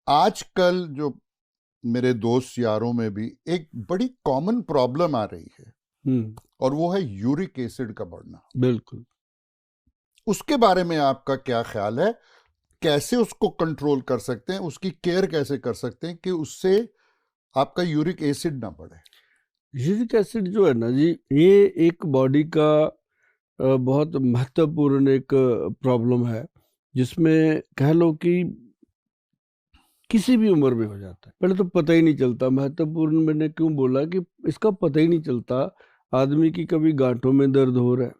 आजकल जो मेरे दोस्त यारों में भी एक बड़ी कॉमन प्रॉब्लम आ रही है और वो है यूरिक एसिड का बढ़ना। बिल्कुल। उसके बारे में आपका क्या ख्याल है? कैसे उसको कंट्रोल कर सकते हैं, उसकी केयर कैसे कर सकते हैं कि उससे आपका यूरिक एसिड ना बढ़े? यूरिक एसिड जो है ना जी, ये एक बॉडी का बहुत महत्वपूर्ण एक प्रॉब्लम है, जिसमें कह लो कि किसी भी उम्र में हो जाता है। पहले तो पता ही नहीं चलता। महत्वपूर्ण मैंने क्यों बोला कि इसका पता ही नहीं चलता। आदमी की कभी गांठों में दर्द हो रहा है,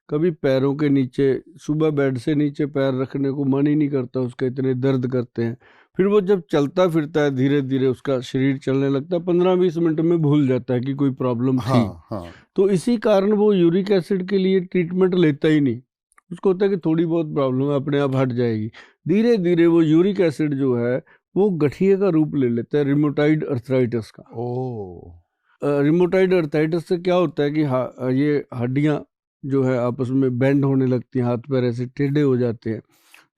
कभी पैरों के नीचे, सुबह बेड से नीचे पैर रखने को मन ही नहीं करता उसका, इतने दर्द करते हैं। फिर वो जब चलता फिरता है, धीरे धीरे उसका शरीर चलने लगता है, 15-20 मिनट में भूल जाता है कि कोई प्रॉब्लम थी। हाँ। तो इसी कारण वो यूरिक एसिड के लिए ट्रीटमेंट लेता ही नहीं। उसको होता है कि थोड़ी बहुत प्रॉब्लम है, अपने आप हट जाएगी। धीरे धीरे वो यूरिक एसिड जो है वो गठिए का रूप ले लेता है, रिमोटाइड अर्थराइटिस का। रिमोटाइड अर्थराइटिस से क्या होता है कि ये हड्डियां जो है आपस में बेंड होने लगती हैं, हाथ पैर ऐसे टेढ़े हो जाते हैं,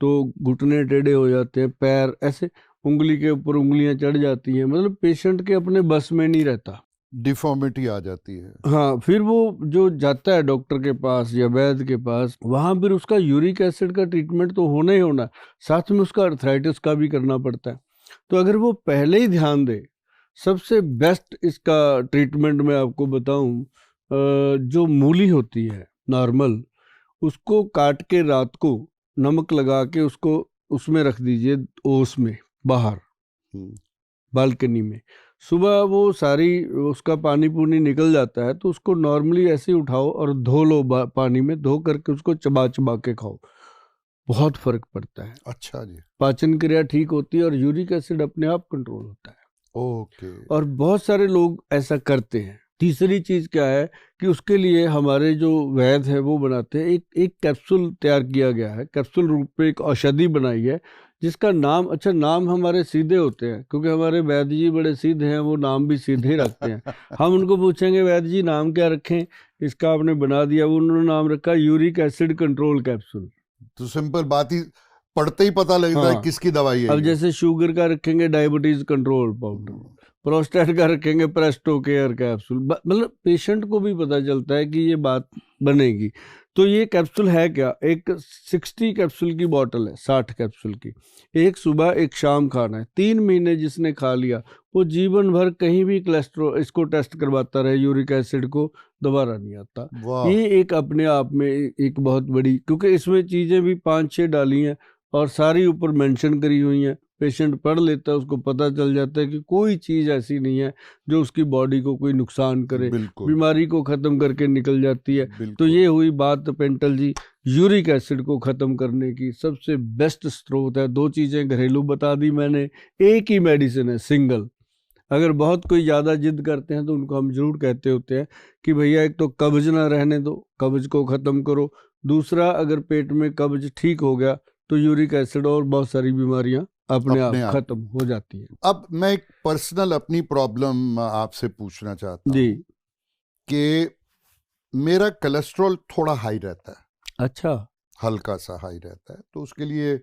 तो घुटने टेढ़े हो जाते हैं, पैर ऐसे उंगली के ऊपर उंगलियां चढ़ जाती हैं। मतलब पेशेंट के अपने बस में नहीं रहता, डिफॉर्मिटी आ जाती है। हाँ। फिर वो जो जाता है डॉक्टर के पास या वैद्य के पास, वहां फिर उसका यूरिक एसिड का ट्रीटमेंट तो होना ही होना, साथ में उसका अर्थराइटिस का भी करना पड़ता है। तो अगर वो पहले ही ध्यान दे, सबसे बेस्ट इसका ट्रीटमेंट मैं आपको बताऊं, जो मूली होती है नॉर्मल, उसको काट के रात को नमक लगा के उसको उसमें रख दीजिए, ओस में बाहर बालकनी में। सुबह वो सारी उसका पानी पूनी निकल जाता है, तो उसको नॉर्मली ऐसे ही उठाओ और धो लो, पानी में धो करके उसको चबा चबा के खाओ, बहुत फर्क पड़ता है। अच्छा जी। पाचन क्रिया ठीक होती है और यूरिक एसिड अपने आप कंट्रोल होता है। ओके। और बहुत सारे लोग ऐसा करते हैं। तीसरी चीज क्या है कि उसके लिए हमारे जो वैद्य है वो बनाते हैं, एक कैप्सूल तैयार किया गया है, कैप्सूल रूप में एक औषधि बनाई है, जिसका नाम, अच्छा नाम हमारे सीधे होते हैं क्योंकि हमारे वैद्य जी बड़े सीधे हैं, वो नाम भी सीधे रखते हैं। हम उनको पूछेंगे वैद्य जी नाम क्या रखें, इसका आपने बना दिया, उन्होंने नाम रखा यूरिक एसिड कंट्रोल कैप्सूल। तो सिंपल बात ही, पढ़ते ही पता लगता है किसकी दवाई है अब ये। जैसे शुगर का रखेंगे डायबिटीज कंट्रोल पाउडर, प्रोस्टेट का रखेंगे प्रेस्टो केयर कैप्सूल। मतलब पेशेंट को भी पता चलता है कि ये बात बनेगी। तो ये कैप्सूल है क्या, एक 60 कैप्सूल की बोतल है, 60 कैप्सूल की, एक सुबह एक शाम खाना है। 3 महीने जिसने खा लिया वो जीवन भर कहीं भी कोलेस्ट्रॉल इसको टेस्ट करवाता रहे, यूरिक एसिड को दोबारा नहीं आता। ये एक अपने आप में एक बहुत बड़ी, क्योंकि इसमें चीजें भी 5-6 डाली हैं और सारी ऊपर मेंशन करी हुई हैं। पेशेंट पढ़ लेता है, उसको पता चल जाता है कि कोई चीज ऐसी नहीं है जो उसकी बॉडी को कोई नुकसान करे, बीमारी को खत्म करके निकल जाती है। तो ये हुई बात पेंटल जी यूरिक एसिड को खत्म करने की। सबसे बेस्ट स्रोत है, 2 चीजें घरेलू बता दी मैंने, एक ही मेडिसिन है सिंगल। अगर बहुत कोई ज्यादा जिद करते हैं तो उनको हम जरूर कहते होते हैं कि भैया एक तो कब्ज ना रहने दो, कब्ज को खत्म करो। दूसरा, अगर पेट में कब्ज ठीक हो गया तो यूरिक एसिड और बहुत सारी बीमारियां अपने आप खत्म हो जाती है। अब मैं एक पर्सनल अपनी प्रॉब्लम आपसे पूछना चाहता हूँ जी, कि मेरा कोलेस्ट्रॉल थोड़ा हाई रहता है। अच्छा, हल्का सा हाई रहता है, तो उसके लिए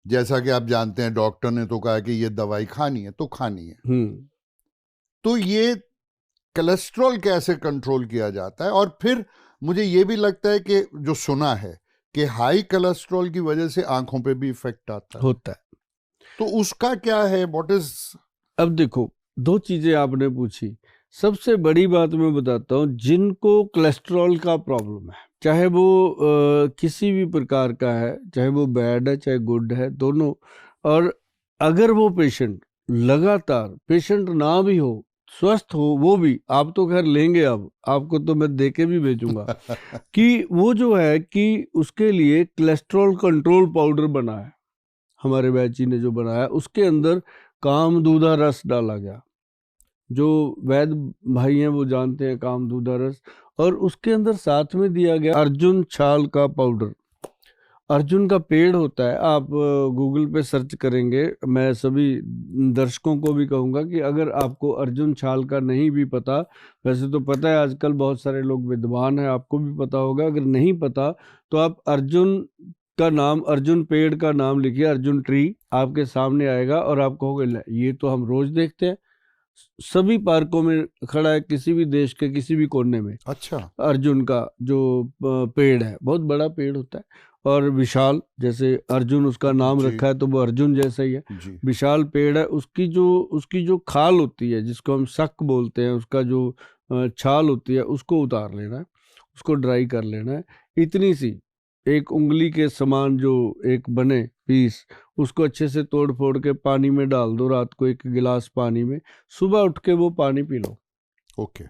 जैसा कि आप जानते हैं डॉक्टर ने तो कहा कि ये दवाई खानी है तो खानी है। तो ये कोलेस्ट्रॉल कैसे कंट्रोल किया जाता है? और फिर मुझे ये भी लगता है कि जो सुना है कि हाई कोलेस्ट्रॉल की वजह से आंखों पे भी इफेक्ट आता होता है, तो उसका क्या है, व्हाट इज? अब देखो, 2 चीजें आपने पूछी। सबसे बड़ी बात मैं बताता हूँ, जिनको कोलेस्ट्रॉल का प्रॉब्लम है, चाहे वो किसी भी प्रकार का है, चाहे वो बैड है चाहे गुड है, दोनों, और अगर वो पेशेंट लगातार, पेशेंट ना भी हो, स्वस्थ हो वो भी, आप तो खैर लेंगे, अब आपको तो मैं देके भी भेजूंगा कि वो जो है कि उसके लिए कोलेस्ट्रॉल कंट्रोल पाउडर बना है, हमारे वैद्य जी ने जो बनाया, उसके अंदर कामदूधा रस डाला गया। जो वैद्य भाई हैं वो जानते हैं कामदूधा रस। और उसके अंदर साथ में दिया गया अर्जुन छाल का पाउडर। अर्जुन का पेड़ होता है, आप गूगल पे सर्च करेंगे। मैं सभी दर्शकों को भी कहूँगा कि अगर आपको अर्जुन छाल का नहीं भी पता, वैसे तो पता है आजकल बहुत सारे लोग विद्वान हैं, आपको भी पता होगा, अगर नहीं पता तो आप अर्जुन का नाम, अर्जुन पेड़ का नाम लिखिए, अर्जुन ट्री आपके सामने आएगा और आप कहोगे ये तो हम रोज देखते हैं, सभी पार्कों में खड़ा है, किसी भी देश के किसी भी कोने में। अच्छा। अर्जुन का जो पेड़ है बहुत बड़ा पेड़ होता है और विशाल, जैसे अर्जुन उसका नाम रखा है तो वो अर्जुन जैसा ही है, विशाल पेड़ है। उसकी जो खाल होती है जिसको हम शक बोलते हैं, उसका जो छाल होती है उसको उतार लेना है, उसको ड्राई कर लेना है। इतनी सी एक उंगली के समान जो एक बने पीस, उसको अच्छे से तोड़ फोड़ के पानी में डाल दो, रात को 1 गिलास पानी में, सुबह उठ के वो पानी पी लो। ओके।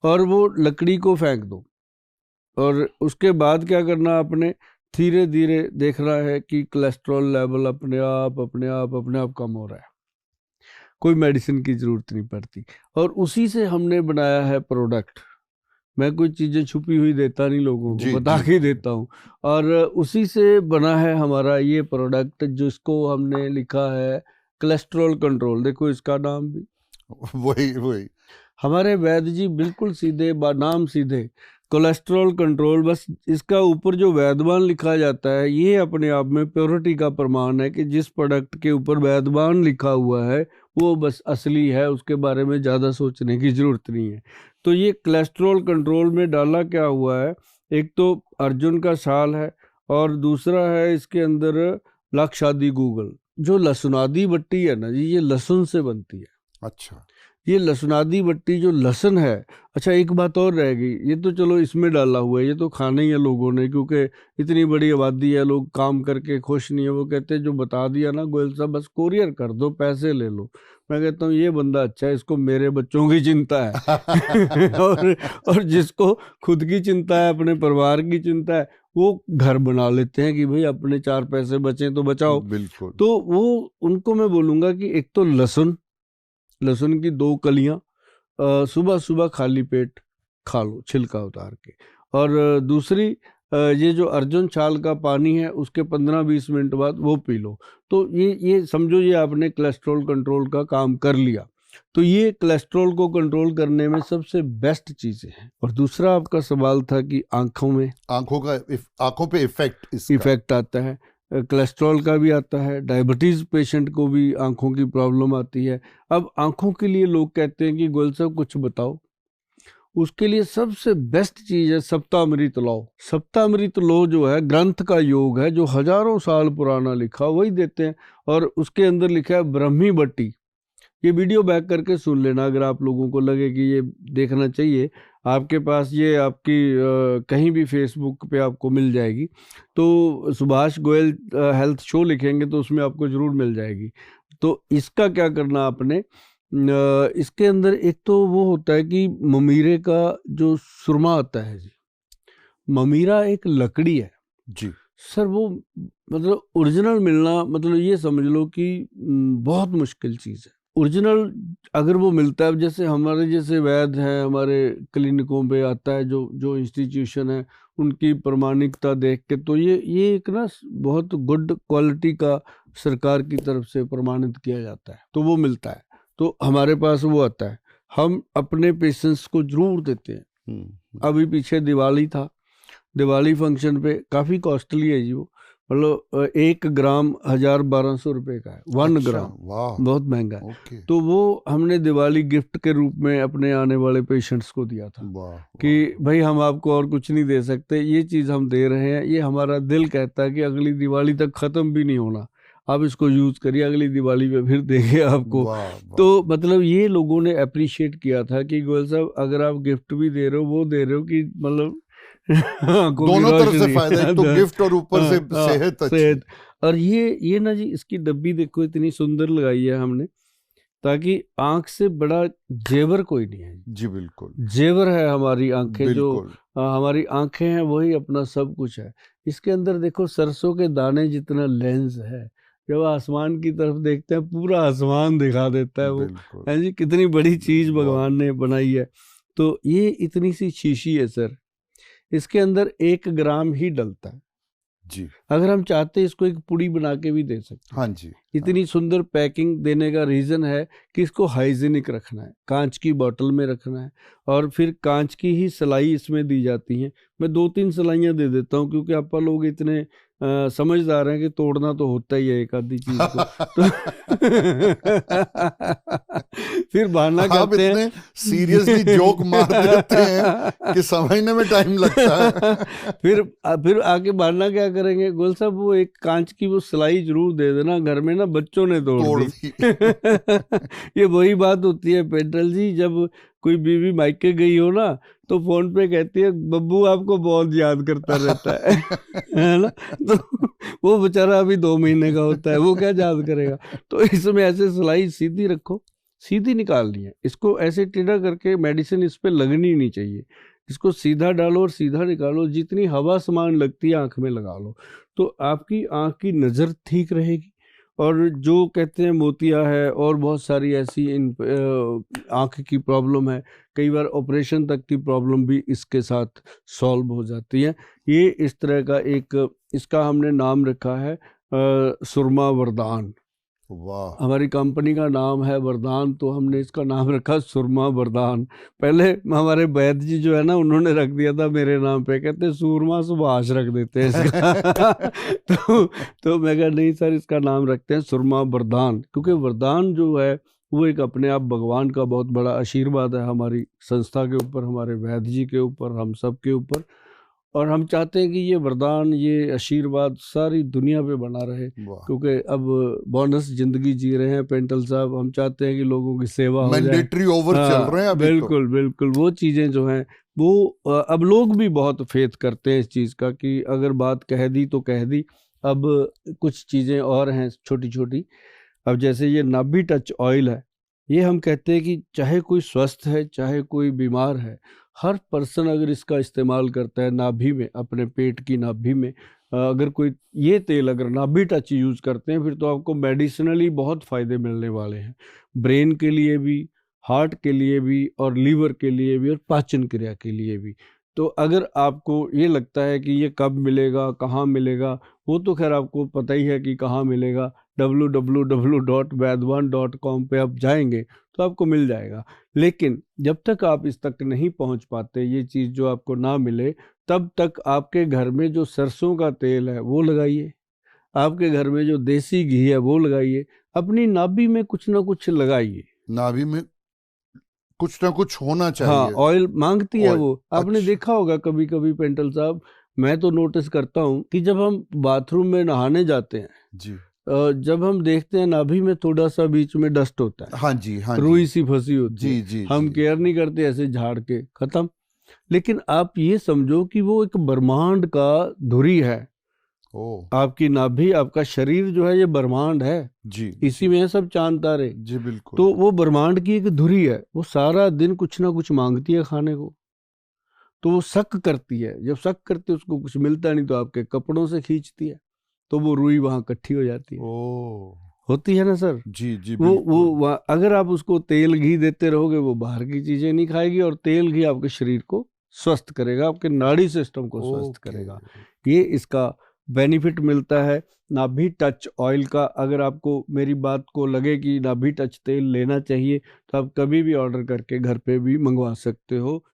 और वो लकड़ी को फेंक दो। और उसके बाद क्या करना, आपने धीरे धीरे देखना है कि कोलेस्ट्रॉल लेवल अपने आप कम हो रहा है, कोई मेडिसिन की जरूरत नहीं पड़ती। और उसी से हमने बनाया है प्रोडक्ट। मैं कोई चीज़ें छुपी हुई देता नहीं, लोगों को बता के देता हूँ। और उसी से बना है हमारा ये प्रोडक्ट, जिसको हमने लिखा है कोलेस्ट्रॉल कंट्रोल। देखो इसका नाम भी वही हमारे वैद्य जी बिल्कुल सीधे, नाम सीधे, कोलेस्ट्रॉल कंट्रोल। बस इसका ऊपर जो वैद्यवान लिखा जाता है, ये अपने आप में प्योरिटी का प्रमाण है कि जिस प्रोडक्ट के ऊपर वैद्यवान लिखा हुआ है वो बस असली है, उसके बारे में ज़्यादा सोचने की ज़रूरत नहीं है। तो ये कोलेस्ट्रॉल कंट्रोल में डाला क्या हुआ है, एक तो अर्जुन का साल है और दूसरा है इसके अंदर लाक्षादी गूगल। जो लहसुनादी बट्टी है ना जी, ये लहसुन से बनती है। अच्छा। ये लहसुनादी बट्टी जो लहसुन है, अच्छा एक बात और रह गई, ये तो चलो इसमें डाला हुआ है, ये तो खाना ही है लोगों ने, क्योंकि इतनी बड़ी आबादी है, लोग काम करके खुश नहीं है। वो कहते हैं जो बता दिया ना गोयल साहब, बस कोरियर कर दो, पैसे ले लो। मैं कहता हूँ ये बंदा अच्छा है, इसको मेरे बच्चों की चिंता है और जिसको खुद की चिंता है, अपने परिवार की चिंता है, वो घर बना लेते हैं कि भाई अपने 4 पैसे बचे तो बचाओ। बिल्कुल। तो वो उनको मैं बोलूँगा कि एक तो लहसुन की 2 कलियां सुबह सुबह खाली पेट खा लो, छिलका उतार के। और दूसरी ये जो अर्जुन छाल का पानी है, उसके 15-20 मिनट बाद वो पी लो। तो ये समझो ये आपने कोलेस्ट्रॉल कंट्रोल का काम कर लिया। तो ये कोलेस्ट्रॉल को कंट्रोल करने में सबसे बेस्ट चीज़ें हैं। और दूसरा आपका सवाल था कि आंखों पे इफेक्ट आता है। कोलेस्ट्रॉल का भी आता है, डायबिटीज़ पेशेंट को भी आंखों की प्रॉब्लम आती है। अब आंखों के लिए लोग कहते हैं कि गोयल साहब कुछ बताओ। उसके लिए सबसे बेस्ट चीज़ है सप्तामृत लो। सप्तामृत लो जो है ग्रंथ का योग है, जो हजारों साल पुराना लिखा, वही देते हैं। और उसके अंदर लिखा है ब्रह्मी बट्टी। ये वीडियो बैक करके सुन लेना, अगर आप लोगों को लगे कि ये देखना चाहिए। आपके पास ये आपकी कहीं भी फेसबुक पे आपको मिल जाएगी। तो सुभाष गोयल हेल्थ शो लिखेंगे तो उसमें आपको ज़रूर मिल जाएगी। तो इसका क्या करना आपने, इसके अंदर एक तो वो होता है कि ममीरे का जो सुरमा आता है जी, ममीरा एक लकड़ी है जी सर, वो मतलब ओरिजिनल मिलना, मतलब ये समझ लो कि बहुत मुश्किल चीज़ है। ओरिजिनल अगर वो मिलता है, जैसे हमारे जैसे वैद्य हैं, हमारे क्लिनिकों पे आता है जो इंस्टीट्यूशन है, उनकी प्रमाणिकता देख के, तो ये एक ना बहुत गुड क्वालिटी का सरकार की तरफ से प्रमाणित किया जाता है, तो वो मिलता है। तो हमारे पास वो आता है, हम अपने पेशेंट्स को जरूर देते हैं। अभी पीछे दिवाली था, दिवाली फंक्शन पे काफ़ी कॉस्टली है जी वो, मतलब 1 ग्राम 1000-1200 रुपये का है। 1 ग्राम बहुत महंगा है। तो वो हमने दिवाली गिफ्ट के रूप में अपने आने वाले पेशेंट्स को दिया था कि भाई हम आपको और कुछ नहीं दे सकते, ये चीज़ हम दे रहे हैं, ये हमारा दिल कहता है कि अगली दिवाली तक ख़त्म भी नहीं होना, आप इसको यूज़ करिए, अगली दिवाली पे फिर देंगे आपको। तो मतलब ये लोगों ने अप्रिशिएट किया था कि गोयल साहब अगर आप गिफ्ट भी दे रहे हो, वो दे रहे हो कि मतलब दोनों तरफ से फायदा, एक तो गिफ्ट और ऊपर से सेहत। और ये ना जी, इसकी डब्बी देखो इतनी सुंदर लगाई है हमने, ताकि आंख से बड़ा जेवर कोई नहीं है जी। बिल्कुल जेवर है हमारी आंखें, जो हमारी आंखें हैं वही अपना सब कुछ है। इसके अंदर देखो सरसों के दाने जितना लेंस है, जब आसमान की तरफ देखते हैं पूरा आसमान दिखा देता है वो, है जी, कितनी बड़ी चीज भगवान ने बनाई है। तो ये इतनी सी शीशी है सर, इसके अंदर 1 ग्राम ही डलता है जी। अगर हम चाहते इसको एक पुड़ी बना के भी दे सकते हैं। हाँ जी। इतनी सुंदर पैकिंग देने का रीज़न है कि इसको हाइजीनिक रखना है, कांच की बोतल में रखना है, और फिर कांच की ही सिलाई इसमें दी जाती हैं। मैं 2-3 सिलाइयाँ दे देता हूँ, क्योंकि आप लोग इतने समझदार हैं कि तोड़ना तो होता ही है एक आधी चीज को। तो फिर बहाना करते हैं, सीरियसली जोक मार देते हैं कि समझने में टाइम लगता है। फिर आके बहाना क्या करेंगे, गोल साहब वो एक कांच की वो सिलाई जरूर दे देना, घर में ना बच्चों ने तोड़ दी। ये वही बात होती है पेंटल जी, जब कोई बीवी मायके गई हो ना तो फोन पे कहती है बब्बू आपको बहुत याद करता रहता है ना। तो वो बेचारा अभी 2 महीने का होता है, वो क्या याद करेगा। तो इसमें ऐसे सिलाई सीधी रखो, सीधी निकालनी है इसको, ऐसे टेढ़ा करके मेडिसिन इस पे लगनी नहीं चाहिए, इसको सीधा डालो और सीधा निकालो, जितनी हवा समान लगती है आंख में लगा लो, तो आपकी आंख की नज़र ठीक रहेगी। और जो कहते हैं मोतिया है और बहुत सारी ऐसी आंख की प्रॉब्लम है, कई बार ऑपरेशन तक की प्रॉब्लम भी इसके साथ सॉल्व हो जाती है। ये इस तरह का एक, इसका हमने नाम रखा है सुरमा वरदान। वाह। हमारी कंपनी का नाम है वरदान, तो हमने इसका नाम रखा सुरमा वरदान। पहले हमारे वैद्य जी जो है ना, उन्होंने रख दिया था मेरे नाम पे, कहते सूरमा सुभाष रख देते हैं इसका। तो मैं कहा नहीं सर, इसका नाम रखते हैं सुरमा वरदान, क्योंकि वरदान जो है वो एक अपने आप भगवान का बहुत बड़ा आशीर्वाद है हमारी संस्था के ऊपर, हमारे वैद्य जी के ऊपर, हम सब के ऊपर। और हम चाहते हैं कि ये वरदान, ये आशीर्वाद सारी दुनिया पे बना रहे, क्योंकि अब बोनस जिंदगी जी रहे हैं पेंटल साहब, हम चाहते हैं कि लोगों की सेवा हो जाए। मैंडेटरी ओवर चल रहे हैं अभी। बिल्कुल तो। बिल्कुल वो चीज़ें जो हैं वो अब लोग भी बहुत फेथ करते हैं इस चीज़ का, कि अगर बात कह दी तो कह दी। अब कुछ चीज़ें और हैं छोटी छोटी, अब जैसे ये नाभि टच ऑयल है, ये हम कहते हैं कि चाहे कोई स्वस्थ है चाहे कोई बीमार है, हर पर्सन अगर इसका इस्तेमाल करता है नाभि में, अपने पेट की नाभि में अगर कोई ये तेल अगर नाभि टच यूज़ करते हैं, फिर तो आपको मेडिसिनली बहुत फ़ायदे मिलने वाले हैं, ब्रेन के लिए भी, हार्ट के लिए भी, और लीवर के लिए भी, और पाचन क्रिया के लिए भी। तो अगर आपको ये लगता है कि ये कब मिलेगा, कहाँ मिलेगा, वो तो खैर आपको पता ही है कि कहाँ मिलेगा, www.vaidwan.com पे आप जाएंगे तो आपको मिल जाएगा। लेकिन जब तक आप इस तक नहीं पहुंच पाते, ये चीज़ जो आपको ना मिले, तब तक आपके घर में जो सरसों का तेल है वो लगाइए, आपके घर में जो देसी घी है वो लगाइए, अपनी नाभि में कुछ ना कुछ लगाइए। नाभि में कुछ ना कुछ होना चाहिए। हाँ, ऑयल मांगती है वो। आपने देखा होगा कभी कभी पेंटल साहब, मैं तो नोटिस करता हूँ कि जब हम बाथरूम में नहाने जाते हैं जी, जब हम देखते हैं नाभि में थोड़ा सा बीच में डस्ट होता है, हाँ जी, हाँ रुई सी फंसी होती जी, है, जी, हम केयर नहीं करते, ऐसे झाड़ के खत्म। लेकिन आप ये समझो कि वो एक ब्रह्मांड का धुरी है। आपकी नाभि, आपका शरीर जो है ये ब्रह्मांड है जी, इसी में है सब चांद तारे जी, बिल्कुल। तो वो ब्रह्मांड की एक धुरी है, वो सारा दिन कुछ ना कुछ मांगती है खाने को, तो वो शक करती है, जब शक करती है उसको कुछ मिलता नहीं तो आपके कपड़ों से खींचती है, तो वो रुई वहां इकट्ठी हो जाती है। होती है ना सर। जी, जी, वो अगर आप उसको तेल घी देते रहोगे, वो बाहर की चीजें नहीं खाएगी, और तेल घी आपके शरीर को स्वस्थ करेगा, आपके नाड़ी सिस्टम को स्वस्थ करेगा। ये इसका बेनिफिट मिलता है नाभि टच ऑयल का। अगर आपको मेरी बात को लगे कि नाभि टच तेल लेना चाहिए, तो आप कभी भी ऑर्डर करके घर पे भी मंगवा सकते हो।